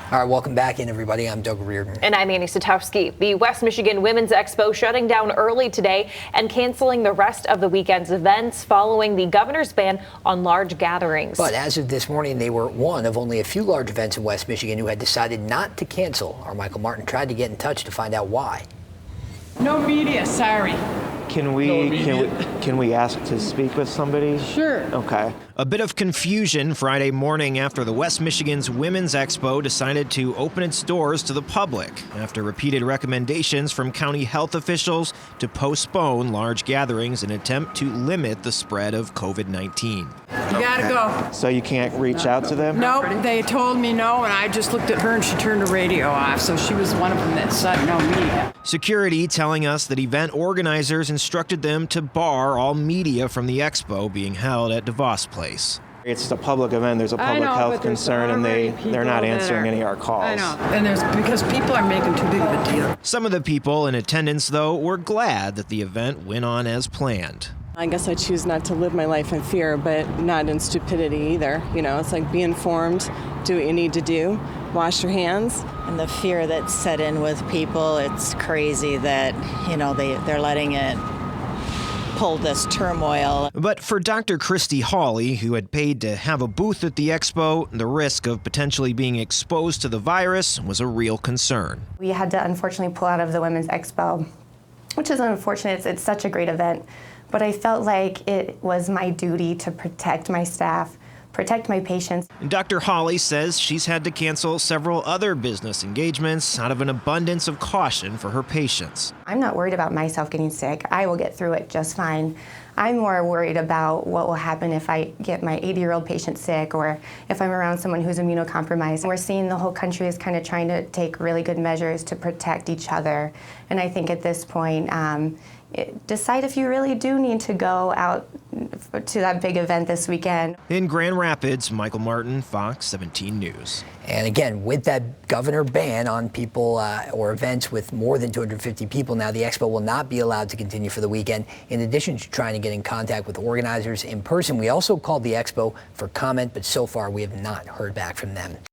All right, welcome back in, everybody. I'm Doug Reardon. And I'm Annie Satowski. The West Michigan Women's Expo shutting down early today and canceling the rest of the weekend's events following the governor's ban on large gatherings. But as of this morning, they were one of only a few large events in West Michigan who had decided not to cancel. Our Michael Martin tried to get in touch to find out why. No media, sorry. Can we ask to speak with somebody? Sure. Okay. A bit of confusion Friday morning after the West Michigan's Women's Expo decided to open its doors to the public after repeated recommendations from county health officials to postpone large gatherings in an attempt to limit the spread of COVID-19. You gotta go. So you can't reach out to them? Nope, they told me no, and I just looked at her and she turned the radio off, so she was one of them that said no media. Security telling us that event organizers instructed them to bar all media from the expo being held at DeVos Place. It's a public event. There's a public health concern, and they're not answering any of our calls. I know, and there's because people are making too big of a deal. Some of the people in attendance, though, were glad that the event went on as planned. I guess I choose not to live my life in fear, but not in stupidity either. You know, it's like be informed, do what you need to do, wash your hands. And the fear that's set in with people, it's crazy that, you know, they're letting it pull this turmoil. But for Dr. Christy Hawley, who had paid to have a booth at the expo, the risk of potentially being exposed to the virus was a real concern. We had to unfortunately pull out of the Women's Expo, which is unfortunate. It's such a great event. But I felt like it was my duty to protect my staff, protect my patients. Dr. Hawley says she's had to cancel several other business engagements out of an abundance of caution for her patients. I'm not worried about myself getting sick. I will get through it just fine. I'm more worried about what will happen if I get my 80-year-old patient sick or if I'm around someone who's immunocompromised. We're seeing the whole country is kind of trying to take really good measures to protect each other. And I think at this point, decide if you really do need to go out to that big event this weekend. In Grand Rapids, Michael Martin, Fox 17 News. And again, with that governor ban on people or events with more than 250 people, now the expo will not be allowed to continue for the weekend. In addition to trying to get in contact with organizers in person, we also called the expo for comment, but so far we have not heard back from them.